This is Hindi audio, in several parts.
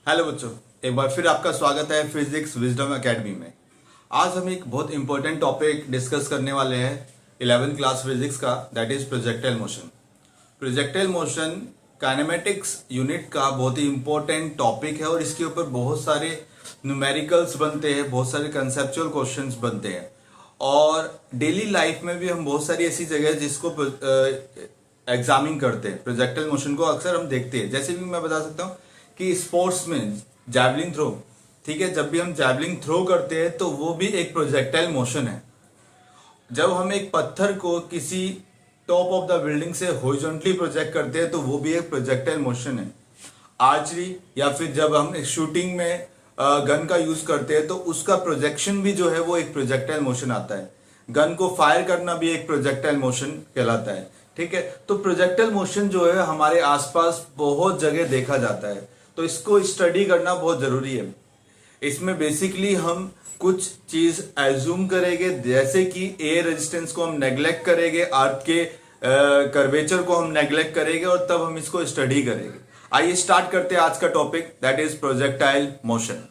हेलो बच्चों, एक बार फिर आपका स्वागत है फिजिक्स विजडम एकेडमी में। आज हम एक बहुत इंपॉर्टेंट टॉपिक डिस्कस करने वाले हैं 11th क्लास फिजिक्स का, that is projectile motion. Projectile motion kinematics unit का बहुत ही इंपॉर्टेंट टॉपिक है और इसके ऊपर बहुत सारे न्यूमेरिकल्स बनते हैं, बहुत सारे कंसेप्चुअल क्वेश्चंस बनते हैं और डेली लाइफ में भी हम बहुत सारी ऐसी जगह जिसको एग्जामिन करते हैं। प्रोजेक्टाइल मोशन को अक्सर हम देखते हैं, जैसे भी मैं बता सकता हूँ कि स्पोर्ट्स में जैवलिन थ्रो, ठीक है, जब भी हम जैवलिन थ्रो करते हैं तो वो भी एक प्रोजेक्टाइल मोशन है। जब हम एक पत्थर को किसी टॉप ऑफ द बिल्डिंग से हॉरिजॉन्टली प्रोजेक्ट करते हैं तो वो भी एक प्रोजेक्टाइल मोशन है। आर्चरी या फिर जब हम शूटिंग में गन का यूज करते हैं तो उसका प्रोजेक्शन भी जो है वो एक प्रोजेक्टाइल मोशन आता है। गन को फायर करना भी एक प्रोजेक्टाइल मोशन कहलाता है, ठीक है। तो प्रोजेक्टाइल मोशन जो है हमारे आसपास बहुत जगह देखा जाता है, तो इसको स्टडी करना बहुत जरूरी है। इसमें बेसिकली हम कुछ चीज एज्यूम करेंगे, जैसे कि एयर रेजिस्टेंस को हम नेग्लेक्ट करेंगे, अर्थ के कर्वेचर को हम नेग्लेक्ट करेंगे और तब हम इसको स्टडी करेंगे। आइए स्टार्ट करते हैं आज का topic, that is projectile motion.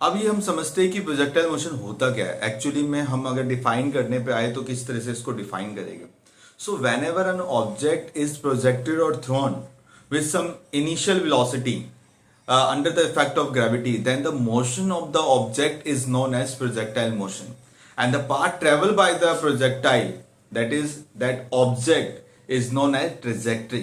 अभी हम समझते हैं कि प्रोजेक्टाइल मोशन होता क्या है। एक्चुअली में हम अगर डिफाइन करने पे आए तो किस तरह से इसको डिफाइन करेंगे। So when ever an object is projected और throne with some initial velocity under the effect of gravity, then the motion of the object is known as projectile motion, and the path traveled by the projectile, that is that object, is known as trajectory.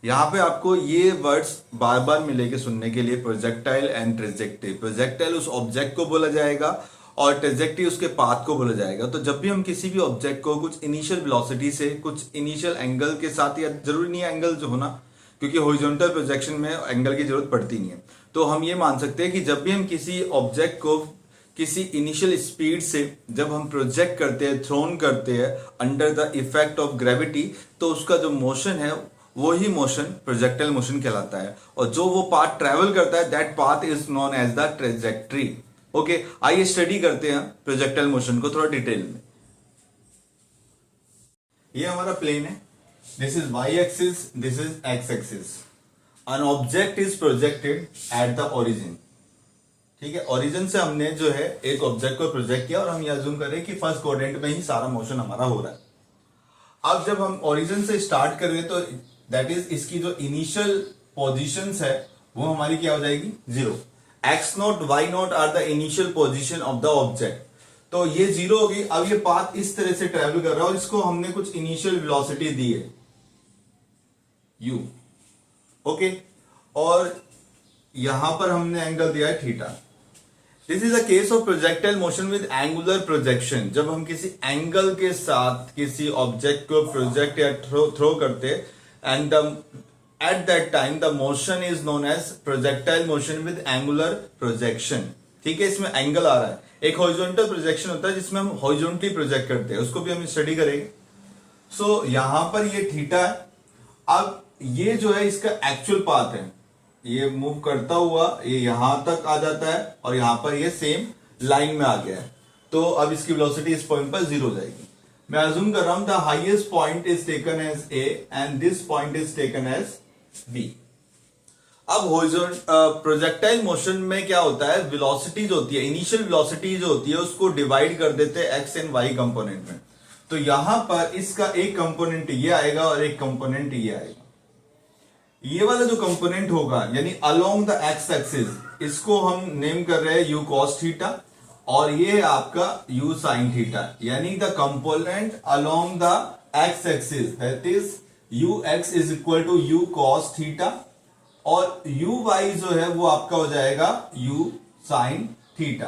यहाँ पे आपको ये वर्ड्स बार बार मिलेंगे सुनने के लिए, प्रोजेक्टाइल एंड ट्रेजेक्ट्री। प्रोजेक्टाइल उस ऑब्जेक्ट को बोला जाएगा और ट्रेजेक्ट्री उसके पाथ को बोला जाएगा। तो जब भी हम किसी भी ऑब्जेक्ट को कुछ इनिशियल वेलोसिटी से, कुछ इनिशियल एंगल के साथ, या जरूरी नहीं है एंगल जो होना, क्योंकि हॉरिजॉन्टल प्रोजेक्शन में एंगल की जरूरत पड़ती नहीं है, तो हम ये मान सकते हैं कि जब भी हम किसी ऑब्जेक्ट को किसी इनिशियल स्पीड से जब हम प्रोजेक्ट करते हैं, थ्रोन करते हैं under the effect of gravity, तो उसका जो मोशन है वो ही मोशन प्रोजेक्टाइल मोशन कहलाता है। और जो वो पाथ ट्रेवल करता है, that path is known as the trajectory. Okay, आइए स्टडी करते हैं प्रोजेक्टाइल मोशन को थोड़ा डिटेल में। ये हमारा प्लेन है, this is y-axis, this is x-axis. An object is projected at the origin. ठीक है, ओरिजिन से हमने जो है एक ऑब्जेक्ट को प्रोजेक्ट किया और हम ये अज्यूम करें कि फर्स्ट क्वाड्रेंट में ही सारा मोशन हमारा हो रहा है। अब जब हम ओरिजिन से स्टार्ट करें तो दैट इज इसकी जो इनिशियल पोजीशंस है वो हमारी क्या हो जाएगी, 0। x naught y naught are the initial position of the object, तो ये 0 होगी। अब ये पाथ इस तरह से ट्रेवल कर रहा है और इसको हमने कुछ इनिशियल वेलोसिटी दी है u, ओके, और यहां पर हमने एंगल दिया है theta. This is a case of projectile motion with angular projection. जब हम किसी एंगल के साथ किसी ऑब्जेक्ट को प्रोजेक्ट या थ्रो करते and at that time the motion is known as projectile motion with angular projection. ठीक है, इसमें एंगल आ रहा है। एक हॉरिजॉन्टल प्रोजेक्शन होता है जिसमें हम हॉरिजॉन्टली प्रोजेक्ट करते हैं, उसको भी हम स्टडी करेंगे। सो यहां पर ये थीटा है। अब ये जो है इसका एक्चुअल पाथ है, ये मूव करता हुआ ये यहां तक आ जाता है और यहां पर ये सेम लाइन में आ गया है। तो अब इसकी वेलोसिटी इस पॉइंट पर 0 हो जाएगी। मैं अज्यूम कर रहा हूं the highest point is taken as A and this point is taken as B. अब प्रोजेक्टाइल मोशन में क्या होता है, वेलोसिटी जो होती है, इनिशियल वेलोसिटी जो होती है उसको डिवाइड कर देते हैं एक्स एंड वाई कंपोनेंट में। तो यहां पर इसका एक कंपोनेंट ये आएगा और एक कंपोनेंट ये आएगा। ये वाला जो कंपोनेंट होगा यानी अलोंग द एक्स एक्सिस, इसको हम नेम कर रहे हैं यू कॉस थीटा, और ये है आपका यू साइन थीटा, यानी the component along the x axis that is u x is equal to u cos theta, और यू वाई जो है वो आपका हो जाएगा यू साइन थीटा।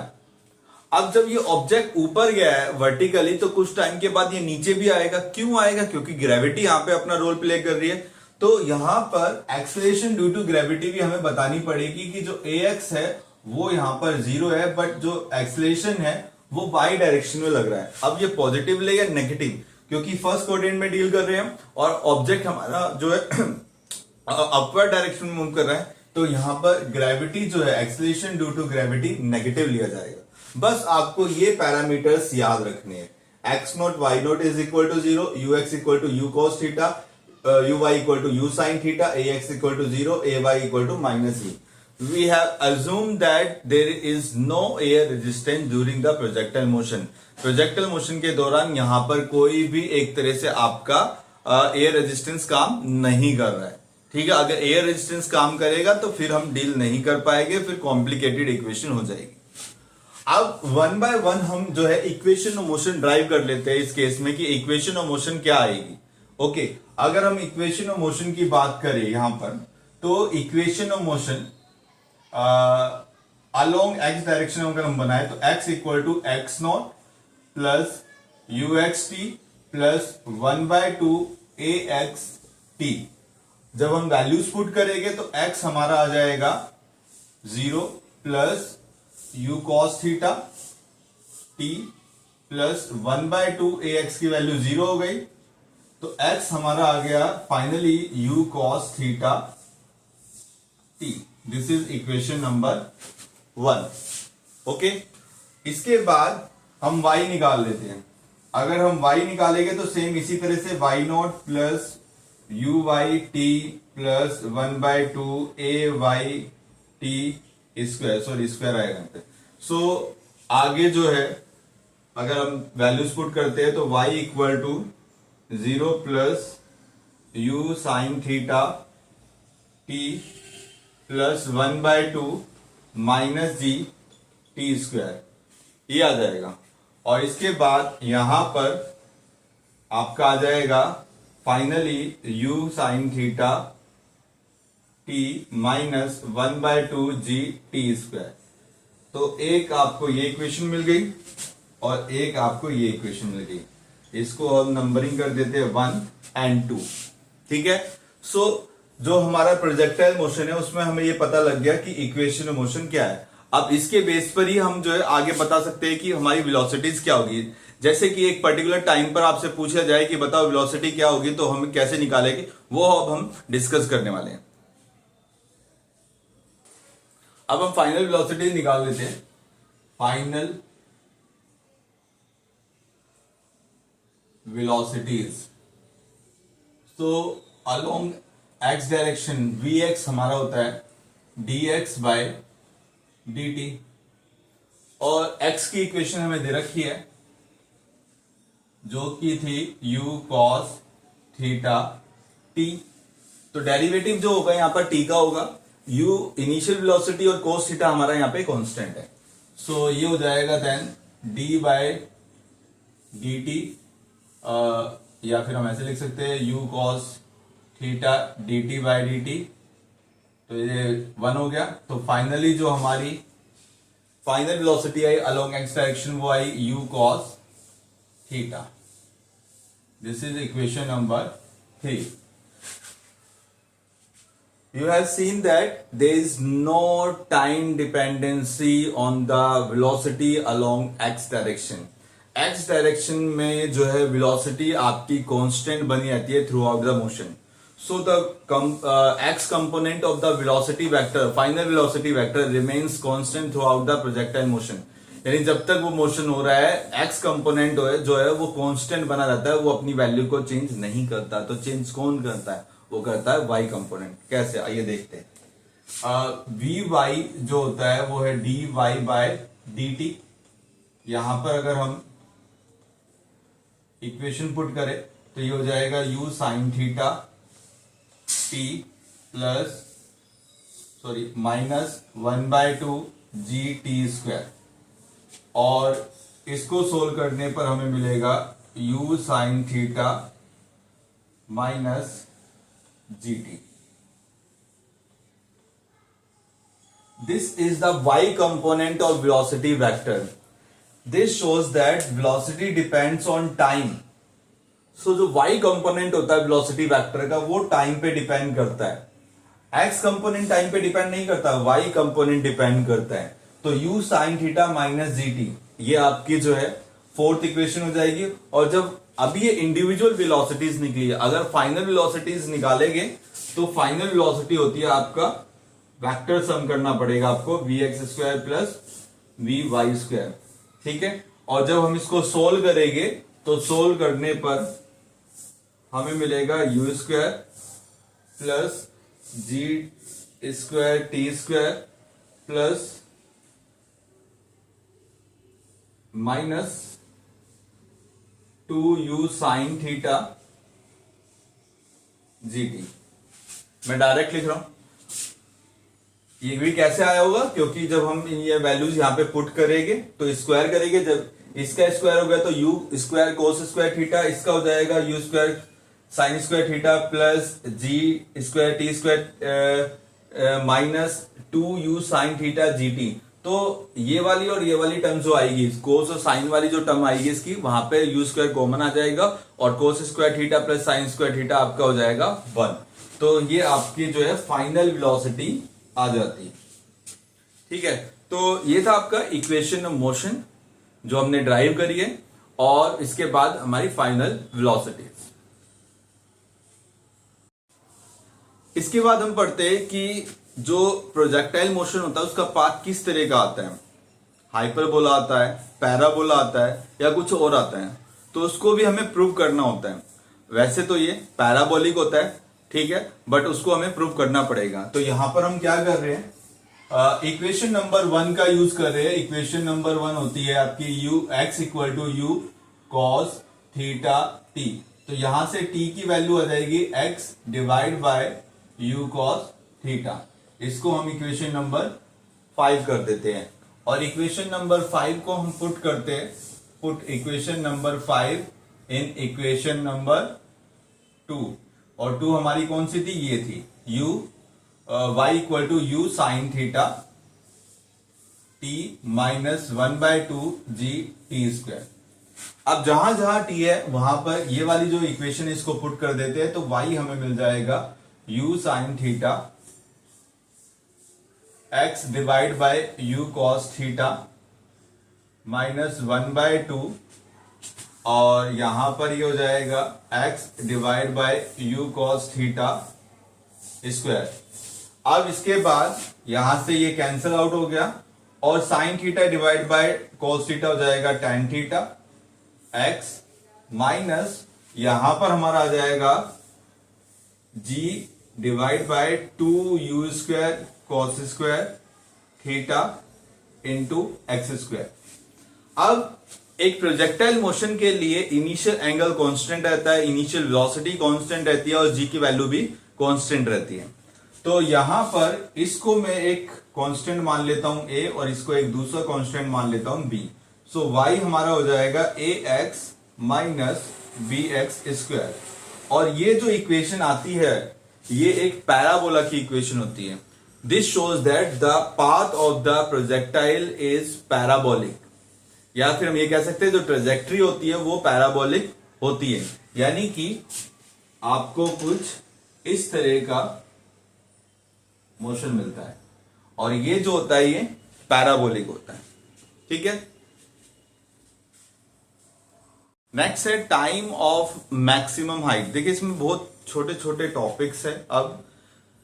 अब जब ये ऑब्जेक्ट ऊपर गया है वर्टिकली तो कुछ टाइम के बाद ये नीचे भी आएगा। क्यों आएगा? क्योंकि ग्रेविटी यहां पे अपना रोल प्ले कर रही है। तो यहां पर एक्सेलरेशन ड्यू टू ग्रेविटी भी हमें बतानी पड़ेगी कि जो ax है वो यहां पर 0 है, बट जो एक्सेलरेशन है वो y डायरेक्शन में लग रहा है। अब ये पॉजिटिव ले या नेगेटिव, क्योंकि फर्स्ट क्वाड्रेंट में डील कर रहे हैं और ऑब्जेक्ट हमारा जो है अपवर्ड डायरेक्शन में मूव कर रहा है, तो यहां पर ग्रेविटी जो है acceleration due to gravity negative लिया जाएगा। बस आपको ये पैरामीटर्स याद रखने हैं। x naught y naught is equal to 0, ux equal to u cos theta, uy equal to u sin theta, ax equal to 0, ay equal to minus e. We have assumed that there is no air resistance during the projectile motion. Projectile motion के दौरान यहां पर कोई भी एक तरह से आपका एयर रेजिस्टेंस काम नहीं कर रहा है, ठीक है। अगर एयर रेजिस्टेंस काम करेगा तो फिर हम डील नहीं कर पाएंगे, फिर कॉम्प्लिकेटेड इक्वेशन हो जाएगी। अब वन बाय वन हम जो है इक्वेशन ऑफ मोशन ड्राइव कर लेते हैं इस केस में कि इक्वेशन ऑफ मोशन क्या आएगी। ओके, अगर हम इक्वेशन ऑफ मोशन की बात करें यहां पर, तो equation of motion along x direction अगर हम बनाए तो x equal to x naught plus u x t plus 1/2 a x t. जब हम वैल्यूज पुट करेंगे तो x हमारा आ जाएगा 0 plus u cos theta t plus 1/2 a x की वैल्यू 0 हो गई, तो x हमारा आ गया finally u cos theta t। This is equation number 1। Okay, इसके बाद हम y निकाल लेते हैं। अगर हम y निकालेंगे तो सेम इसी तरह से y naught plus u y t plus 1/2 a y t square, sorry square आएगा यहाँ पे। सो आगे जो है अगर हम वैल्यूज पुट करते हैं तो y equal to 0 plus u sine theta t plus 1/2 minus g t square, ये आ जाएगा। और इसके बाद यहां पर आपका आ जाएगा finally u sine theta t minus 1/2 g t square. तो एक आपको ये इक्वेशन मिल गई और एक आपको ये इक्वेशन मिल गई। इसको हम नंबरिंग कर देते हैं 1 and 2, ठीक है। सो जो हमारा प्रोजेक्टाइल मोशन है उसमें हमें ये पता लग गया कि इक्वेशन ऑफ मोशन क्या है। अब इसके बेस पर ही हम जो है आगे बता सकते हैं कि हमारी वेलोसिटीज क्या होगी। जैसे कि एक पर्टिकुलर टाइम पर आपसे पूछा जाए कि बताओ वेलोसिटी क्या होगी, तो हम कैसे निकालेंगे वो अब हम डिस्कस करने वाले हैं। अब हम फाइनल वेलोसिटी निकाल लेते हैं। फाइनल वेलोसिटीज, तो अलोंग एक्स डायरेक्शन vx हमारा होता है dx बाय dt, और x की इक्वेशन हमें दे रखी है जो कि थी u cos थीटा t। तो डेरिवेटिव जो होगा यहां पर t का होगा, u इनिशियल वेलोसिटी और cos थीटा हमारा यहां पे कांस्टेंट है। सो ये हो जाएगा देन d बाय dt, या फिर हम ऐसे लिख सकते हैं u cos theta dt by dt, तो ये 1 हो गया। तो फाइनली जो हमारी फाइनल वेलोसिटी आई अलोंग एक्स डायरेक्शन वो आई u cos theta. This is equation number 3। You have seen that there is no time dependency on the velocity along x direction. x direction में जो है वेलोसिटी आपकी कांस्टेंट बनी रहती है through out the motion. So the x component of the velocity vector, final velocity vector remains constant throughout the projectile motion. यानी जब तक वो मोशन हो रहा है x कंपोनेंट जो है वो कांस्टेंट बना रहता है, वो अपनी वैल्यू को चेंज नहीं करता। तो चेंज कौन करता है? वो करता है y कंपोनेंट। कैसे, आइए देखते हैं। vy जो होता है वो है dy बाय dt। यहां पर अगर हम इक्वेशन पुट करें तो ये हो जाएगा u sine theta t plus minus 1/2 g t square, और इसको सोल्व करने पर हमें मिलेगा u sine theta minus g T. This is the y component of velocity vector. This shows that velocity depends on time. सो जो y कंपोनेंट होता है वेलोसिटी वेक्टर का वो टाइम पे डिपेंड करता है। x कंपोनेंट टाइम पे डिपेंड नहीं करता, y कंपोनेंट डिपेंड करता है। तो u sine theta minus g T, ये आपकी जो है फोर्थ इक्वेशन हो जाएगी। और जब अभी ये इंडिविजुअल वेलोसिटीज निकली है, अगर फाइनल वेलोसिटीज निकालेंगे तो फाइनल वेलोसिटी होती है आपका वेक्टर सम करना पड़ेगा आपको vx square plus vy square, ठीक है। और जब हम इसको सोल्व करेंगे तो सोल्व करने पर हमें मिलेगा u square plus g square t square plus minus 2u sine theta g t. मैं डायरेक्ट लिख रहा हूं। ये भी कैसे आया होगा, क्योंकि जब हम ये वैल्यूज यहां पे पुट करेंगे तो स्क्वायर करेंगे, जब इसका स्क्वायर हो गया तो u square cos square theta, इसका हो जाएगा u square sine square theta plus g square t square minus 2u sine theta g t. तो ये वाली और ये वाली टर्म जो आएगी, कोस और साइन वाली जो टर्म आएगी इसकी, वहां पे यू स्क्वायर कॉमन आ जाएगा और कोस square theta plus sign square theta आपका हो जाएगा 1। तो ये आपकी जो है फाइनल वेलोसिटी आ जाती है। ठीक है, तो ये था आपका इक्वेशन ऑफ मोशन जो हमने ड्राइव करी है, और इसके बाद हमारी फाइनल वेलोसिटी। इसके बाद हम पढ़ते हैं कि जो प्रोजेक्टाइल मोशन होता है उसका पाथ किस तरह का आता है। हाइपरबोला आता है, पैराबोला आता है, या कुछ और आता है, तो उसको भी हमें प्रूव करना होता है। वैसे तो ये पैराबोलिक होता है, ठीक है, बट उसको हमें प्रूव करना पड़ेगा। तो यहां पर हम क्या कर रहे हैं, इक्वेशन नंबर 1 का यूज कर रहे हैं। इक्वेशन नंबर 1 होती है आपकी u x equal to u cos theta t. तो यहां से टी की वैल्यू आ जाएगी x divide by u cos theta. इसको हम इक्वेशन नंबर 5 कर देते हैं, और इक्वेशन नंबर 5 को हम पुट करते हैं, put equation number 5 in equation number 2, और 2 हमारी कौन सी थी, ये थी u y equal to u sine theta t minus 1/2 g t square. अब जहां जहां t है वहां पर ये वाली जो इक्वेशन है इसको पुट कर देते हैं, तो y हमें मिल जाएगा u sine theta x divide by u cos theta minus 1/2, और यहां पर ये हो जाएगा x divide by u cos theta square. अब इसके बाद यहां से ये कैंसिल आउट हो गया, और sign theta divide by cos theta हो जाएगा tan थीटा x माइनस यहां पर हमारा आ जाएगा g divide by 2u square cos square theta into x square. अब एक प्रोजेक्टाइल मोशन के लिए इनिशियल एंगल कांस्टेंट रहता है, इनिशियल वेलोसिटी कांस्टेंट रहती है, और जी की वैल्यू भी कांस्टेंट रहती है। तो यहां पर इसको मैं एक कांस्टेंट मान लेता हूं a, और इसको एक दूसरा कांस्टेंट मान लेता हूं b। सो y हमारा हो जाएगा ax माइनस bx स्क्वायर। और ये जो इक्वेशन आती है ये एक पैराबोला की इक्वेशन होती है। This shows that the path of the projectile is parabolic, या फिर हम ये कह सकते हैं जो ट्रेजेक्ट्री होती है वो पैराबोलिक होती है, यानी कि आपको कुछ इस तरह का मोशन मिलता है, और ये जो होता है ये पैराबोलिक होता है। ठीक है, नेक्स्ट है टाइम ऑफ मैक्सिमम हाइट। देखिए इसमें बहुत छोटे छोटे टॉपिक्स है, अब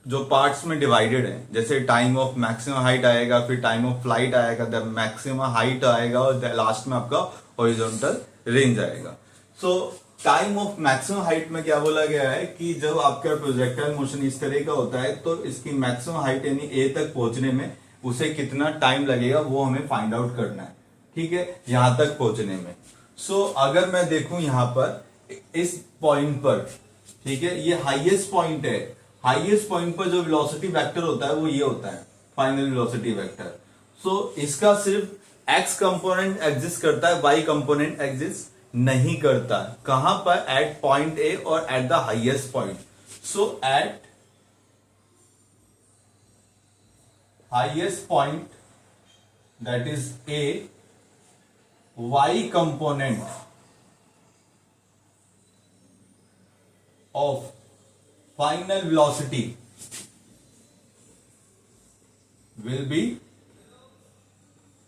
जो पार्ट्स में डिवाइडेड है, जैसे टाइम ऑफ मैक्सिमम हाइट आएगा, फिर टाइम ऑफ फ्लाइट आएगा, द मैक्सिमम हाइट आएगा, और लास्ट में आपका हॉरिजॉन्टल रेंज आएगा। सो टाइम ऑफ मैक्सिमम हाइट में क्या बोला गया है कि जब आपका प्रोजेक्टाइल मोशन इस तरह का होता है तो इसकी मैक्सिमम हाइट यानी ए तक पहुंचने में उसे कितना टाइम लगेगा वो हमें फाइंड आउट करना है। ठीक है, यहां तक पहुंचने में। सो अगर मैं देखूं यहां पर इस पॉइंट पर, ठीक है, ये हाईएस्ट पॉइंट है, हाईएस्ट पॉइंट पर जो वेलोसिटी वेक्टर होता है वो ये होता है फाइनल वेलोसिटी वेक्टर। सो इसका सिर्फ एक्स कंपोनेंट एग्जिस्ट करता है, वाई कंपोनेंट एग्जिस्ट नहीं करता। कहां पर, एट पॉइंट ए और at the highest point. So eight highest point that is a, y component of final velocity will be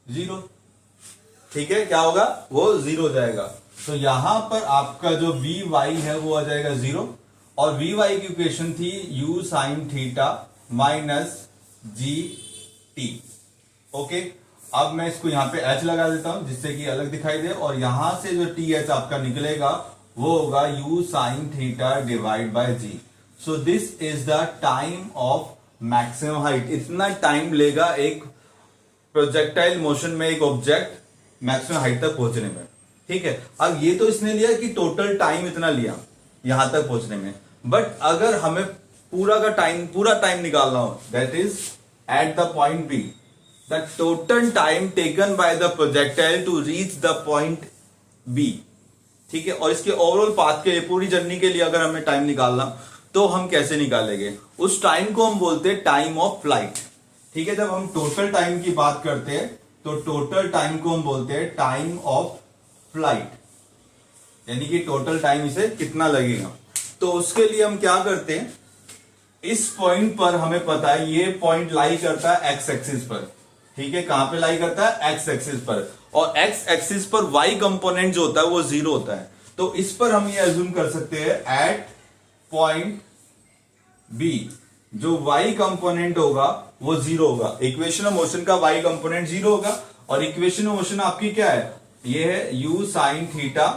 0। ठीक है, क्या होगा, वो 0 हो जाएगा। तो यहां पर आपका जो vy है वो आ जाएगा 0, और vy की इक्वेशन थी u sine theta minus g T. Okay, अब मैं इसको यहां पे h लगा देता हूं जिससे कि अलग दिखाई दे, और यहां से जो टी एच आपका निकलेगा वो होगा u sine theta divide by g। So this is the time of maximum height. इतना टाइम लेगा एक प्रोजेक्टाइल मोशन में एक ऑब्जेक्ट मैक्सिमम हाइट तक पहुंचने में। ठीक है, अब ये तो इसने लिया कि टोटल टाइम इतना लिया यहां तक पहुंचने में, बट अगर हमें पूरा टाइम निकालना हो, that is at the point B, the total time taken by the projectile to reach the point B. ठीक है, और इसके ओवरऑल पाथ के लिए, पूरी जर्नी के लिए अगर हमें टाइम निकालना, तो हम कैसे निकालेंगे? उस टाइम को हम बोलते हैं टाइम ऑफ फ्लाइट। ठीक है, जब हम टोटल टाइम की बात करते हैं तो टोटल टाइम को हम बोलते हैं टाइम ऑफ फ्लाइट, यानी कि टोटल टाइम इसे कितना लगेगा। तो उसके लिए हम क्या करते हैं, इस पॉइंट पर हमें पता है ये पॉइंट लाई करता है एक्स एक्सिस पर। ठीक है, कहां पे लाई करता है? एक्स एक्सिस पर, और एक्स एक्सिस पर वाई कंपोनेंट जो होता है वो 0 होता है। तो इस पर हम ये अज्यूम कर सकते हैं एट पॉइंट बी जो वाई कंपोनेंट होगा वो 0 होगा। इक्वेशन ऑफ मोशन का वाई कंपोनेंट 0 होगा, और इक्वेशन ऑफ मोशन आपकी क्या है? ये है u sine theta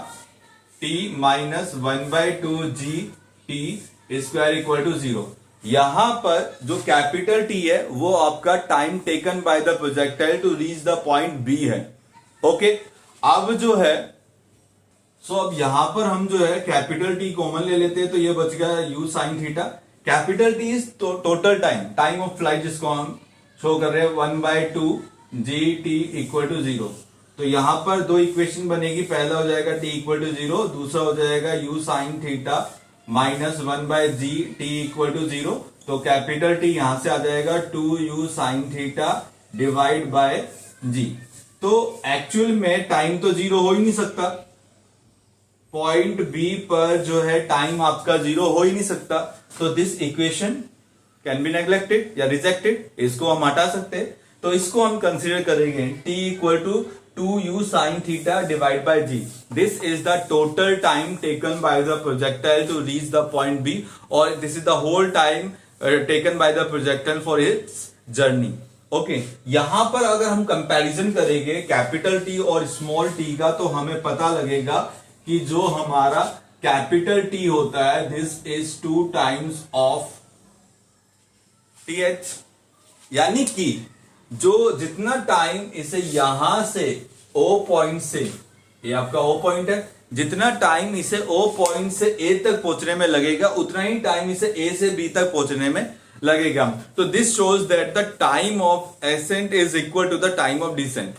t minus 1/2 g t square equal to 0। यहां पर जो कैपिटल टी है वो आपका time taken by the projectile to reach the point B है। ओके, अब जो है अब यहां पर हम जो है कैपिटल टी कॉमन ले लेते हैं, तो ये बच गया u sine theta. Capital T is total time of flight, जिसको हम शो कर रहे हैं 1/2 जी टी इक्वल टू 0। तो यहां पर दो इक्वेशन बनेगी, पहला हो जाएगा t इक्वल टू 0, दूसरा हो जाएगा u sine theta minus 1/g t equal to 0। तो कैपिटल टी यहां से आ जाएगा 2u sine theta divide by g। तो एक्चुअल में टाइम तो 0 हो ही नहीं सकता, पॉइंट बी पर जो है टाइम आपका 0 हो ही नहीं सकता। तो this equation can be neglected या रिजेक्टेड, इसको हम हटा सकते हैं। तो इसको हम कंसीडर करेंगे t equal to 2u sine theta divide by g। This is the total time taken by the projectile to reach the point b, और this is the whole time taken by the projectile for its journey. Okay, यहां पर अगर हम कंपैरिजन करेंगे कैपिटल टी और स्मॉल टी का, तो हमें पता लगेगा कि जो हमारा कैपिटल टी होता है this is 2 times of TH, यानी कि जो जितना टाइम इसे यहां से O पॉइंट से, ये आपका O पॉइंट है, जितना टाइम इसे O पॉइंट से A तक पहुंचने में लगेगा उतना ही टाइम इसे A से B तक पहुंचने में लगेगा। तो this shows that the time of ascent is equal to the time of descent,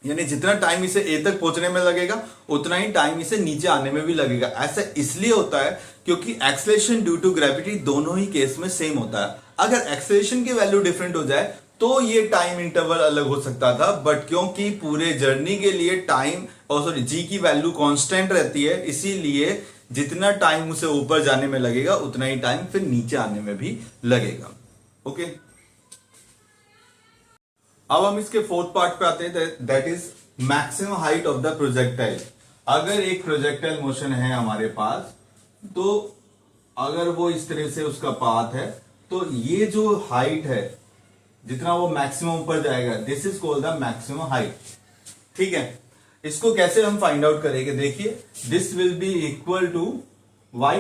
यानी जितना टाइम इसे A तक पहुंचने में लगेगा उतना ही टाइम इसे नीचे आने में भी लगेगा। ऐसा इसलिए होता है क्योंकि एक्सेलरेशन ड्यू टू ग्रेविटी दोनों ही केस में सेम होता है। अगर एक्सेलरेशन की वैल्यू डिफरेंट हो जाए तो ये टाइम इंटरवल अलग हो सकता था, बट क्योंकि पूरे जर्नी के लिए टाइम जी की वैल्यू कांस्टेंट रहती है, इसीलिए जितना टाइम उसे ऊपर जाने में लगेगा उतना ही टाइम फिर नीचे आने में भी लगेगा। ओके, अब हम इसके फोर्थ पार्ट पे आते हैं, that is maximum height of the projectile. अगर एक प्रोजेक्टाइल मोशन है हमारे पास, तो अगर वो इस तरह से उसका पाथ है, तो ये जो हाइट है जितना वो मैक्सिमम ऊपर जाएगा, this is called the maximum height. ठीक है, इसको कैसे हम फाइंड आउट करेंगे? देखिए, this will be equal to y।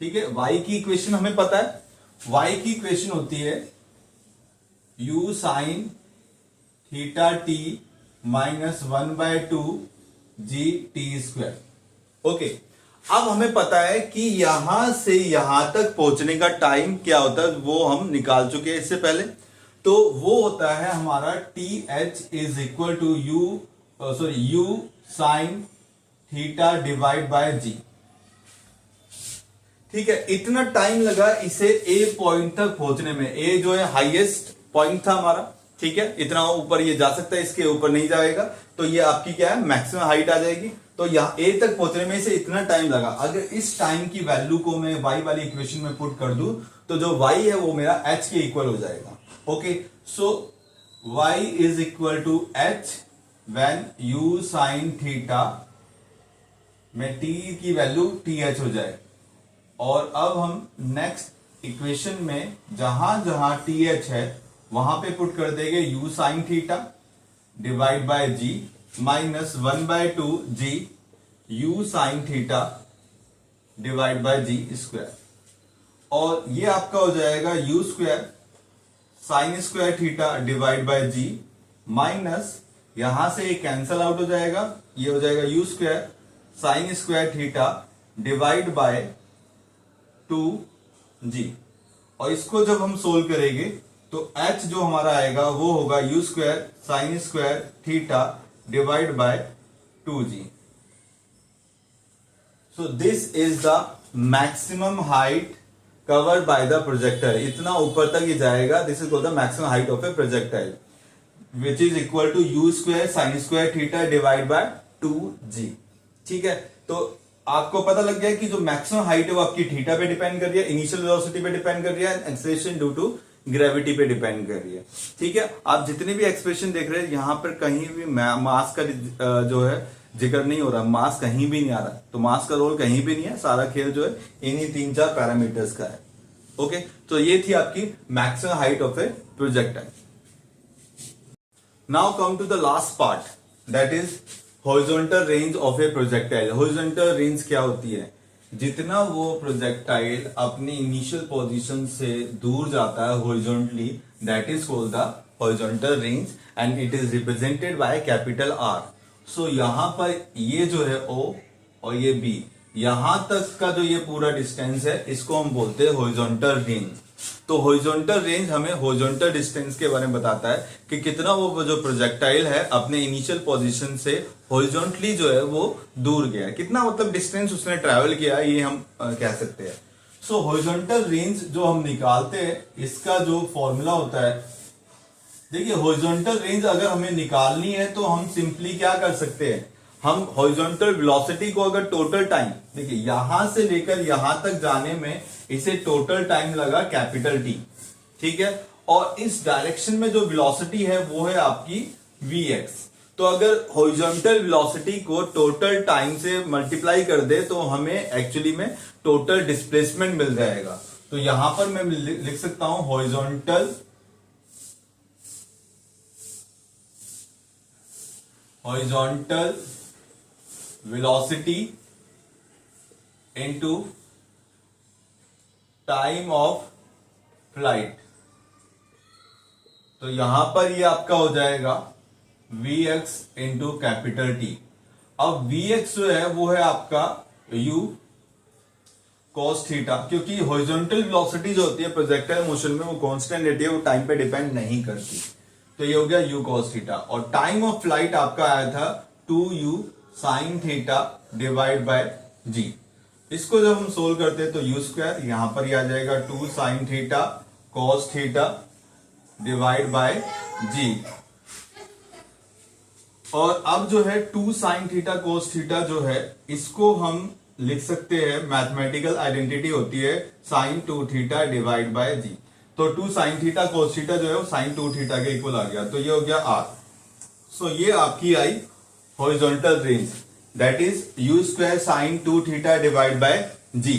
ठीक है, y की इक्वेशन हमें पता है, y की इक्वेशन होती है u sine theta t minus 1/2 g t square. Okay, अब हमें पता है कि यहां से यहां तक पहुंचने का टाइम क्या होता है, वो हम निकाल चुके हैं इससे पहले। तो वो होता है हमारा T H is equal to u sine theta divide by g. ठीक है, इतना टाइम लगा इसे ए पॉइंट तक पहुंचने में। ए जो है हाईएस्ट पॉइंट था हमारा, ठीक है, इतना ऊपर ये जा सकता है, इसके ऊपर नहीं जाएगा, तो ये आपकी क्या है, मैक्सिमम हाइट आ जाएगी। तो यहां ए तक पहुंचने में इसे इतना टाइम लगा। अगर इस टाइम की वैल्यू को मैं y वाली इक्वेशन में पुट कर दूं, तो जो y है वो मेरा h के इक्वल हो जाएगा। Okay, so y is equal to h when u sine theta में t की वैल्यू th हो जाए। और अब हम नेक्स्ट इक्वेशन में जहां जहां th है वहां पे पुट कर देंगे u sine theta divide by g minus 1/2 g u sine theta divide by g square, और ये आपका हो जाएगा u square sine square theta divide by g minus, यहां से ये कैंसल आउट हो जाएगा, ये हो जाएगा u square sine square theta divide by 2g, और इसको जब हम सोल्व करेंगे तो h जो हमारा आएगा वो होगा u square sine square theta divide by 2g। So this is the maximum height covered by the projectile, इतना ऊपर तक ये जाएगा, this is called the maximum height of a projectile which is equal to u square sine square theta divide by 2g। ठीक है, तो आपको पता लग गया कि जो मैक्सिमम हाइट है वो आपकी थीटा पे डिपेंड कर रही है, इनिशियल वेलोसिटी पे डिपेंड कर रही है, एक्सेलरेशन ड्यू टू ग्रेविटी पे डिपेंड कर रही है। ठीक है, आप जितने भी एक्सप्रेशन देख रहे हैं यहां पर कहीं भी मास का जो है जिक्र नहीं हो रहा, मास कहीं भी नहीं आ रहा, तो मास का रोल कहीं भी नहीं है, सारा खेल जो है इन्हीं 3-4 पैरामीटर्स का है। ओके, तो ये थी आपकी maximum height of a projectile. Now come to the last part, that is horizontal range of a projectile. Horizontal range क्या होती है? जितना वो प्रोजेक्टाइल अपनी इनिशियल पोजीशन से दूर जाता है horizontally, that is called the horizontal range and it is represented by capital R. So यहां पर ये जो है O और ये B, यहां तक का जो ये पूरा डिस्टेंस है इसको हम बोलते हैं हॉरिजॉन्टल रेंज। तो हॉरिजॉन्टल रेंज हमें हॉरिजॉन्टल डिस्टेंस के बारे में बताता है कि कितना वो जो प्रोजेक्टाइल है अपने इनिशियल पोजीशन से हॉरिजॉन्टली जो है वो दूर गया है, कितना मतलब डिस्टेंस उसने ट्रैवल किया है, ये हम कह सकते हैं। सो हॉरिजॉन्टल रेंज जो हम निकालते हैं इसका जो फॉर्मूला होता है, देखिए हॉरिजॉन्टल रेंज अगर हमें निकालनी है तो हम सिंपली क्या कर सकते हैं, हम हॉरिजॉन्टल वेलोसिटी को अगर टोटल टाइम, देखिए यहां से लेकर यहां तक जाने में इसे टोटल टाइम लगा कैपिटल T। ठीक है, और इस डायरेक्शन में जो वेलोसिटी है वो है आपकी Vx। तो अगर हॉरिजॉन्टल वेलोसिटी को टोटल टाइम से मल्टीप्लाई कर दे तो हमें एक्चुअली में टोटल डिस्प्लेसमेंट मिल जाएगा। तो यहां पर मैं लिख सकता हूं horizontal velocity into time of flight. तो यहां पर ये आपका हो जाएगा Vx इंटू कैपिटल T। अब Vx जो है वो है आपका u cos थीटा, क्योंकि हॉरिजॉन्टल वेलोसिटी जो होती है प्रोजेक्टाइल मोशन में वो कांस्टेंट रहती है, वो टाइम पे डिपेंड नहीं करती। तो ये हो गया u cos थीटा, और टाइम ऑफ फ्लाइट आपका आया था 2u sine theta divide by g। इसको जब हम सोल्व करते हैं तो u स्क्वायर यहां पर ही आ जाएगा 2 sine theta cos theta divide by g। और अब जो है 2 साइन थीटा cos थीटा जो है इसको हम लिख सकते हैं, मैथमेटिकल आइडेंटिटी होती है sine 2 theta divide by g। तो 2 साइन थीटा cos थीटा जो है वो साइन 2 थीटा के इक्वल आ गया, तो ये हो गया r। सो ये आपकी आई horizontal range, that is u square sine 2 theta divide by g।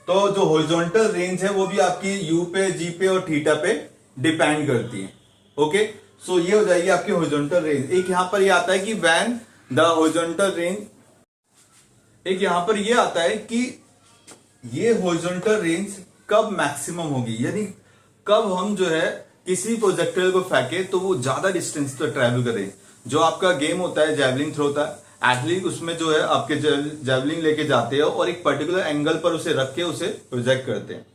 तो जो हॉरिजॉन्टल रेंज है वो भी आपकी u पे, g पे और थीटा पे डिपेंड करती है। ओके, सो ये हो जाएगी आपकी हॉरिजॉन्टल रेंज। एक यहां पर ये आता है कि व्हेन द हॉरिजॉन्टल रेंज, एक यहां पर ये आता है कि ये हॉरिजॉन्टल रेंज कब मैक्सिमम होगी, यानी कब हम जो है किसी प्रोजेक्टाइल को फेंके तो वो ज्यादा डिस्टेंस तक ट्रैवल करे। जो आपका गेम होता है जैवलिन थ्रो होता है, एथलीट उसमें जो है आपके जैवलिन लेके जाते हैं और एक पर्टिकुलर एंगल पर उसे रख के उसे प्रोजेक्ट करते हैं।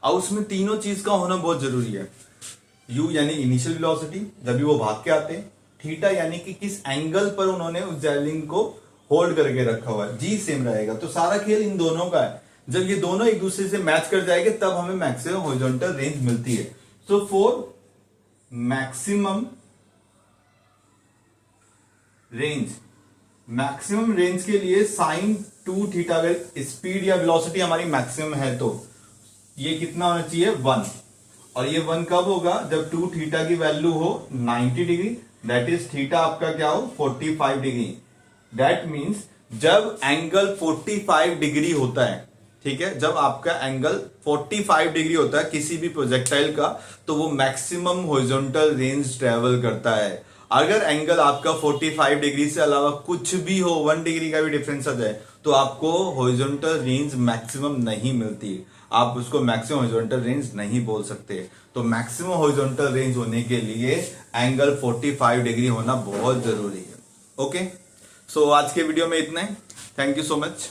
अब उसमें तीनों चीज का होना बहुत जरूरी है। u यानी इनिशियल वेलोसिटी जब भी वो भाग के आते हैं, थीटा यानी कि किस एंगल पर उन्होंने उस जैवलिन को होल्ड करके रखा हुआ है, g सेम रहेगा। तो सारा खेल इन दोनों का है। जब ये दोनों एक दूसरे से मैच कर जाएंगे तब हमें मैक्सिमम हॉरिजॉन्टल रेंज मिलती है। सो फॉर मैक्सिमम रेंज के लिए साइन 2 थीटा, अगर स्पीड या वेलोसिटी हमारी मैक्सिमम है तो ये कितना होना चाहिए 1, और ये 1 कब होगा जब 2 थीटा की वैल्यू हो 90 डिग्री, दैट इज थीटा आपका क्या हो 45 डिग्री। दैट मीन्स जब एंगल 45 डिग्री होता है, ठीक है, जब आपका एंगल 45 डिग्री होता है किसी भी प्रोजेक्टाइल का, तो वो मैक्सिमम हॉरिजॉन्टल रेंज ट्रेवल करता है। अगर एंगल आपका 45 डिग्री से अलावा कुछ भी हो, 1 डिग्री का भी डिफरेंस आ जाए, तो आपको हॉरिजॉन्टल रेंज मैक्सिमम नहीं मिलती, आप उसको मैक्सिमम हॉरिजॉन्टल रेंज नहीं बोल सकते। तो मैक्सिमम हॉरिजॉन्टल रेंज होने के लिए एंगल 45 डिग्री होना बहुत जरूरी है। ओके, सो आज के वीडियो में इतना ही। Thank you so much.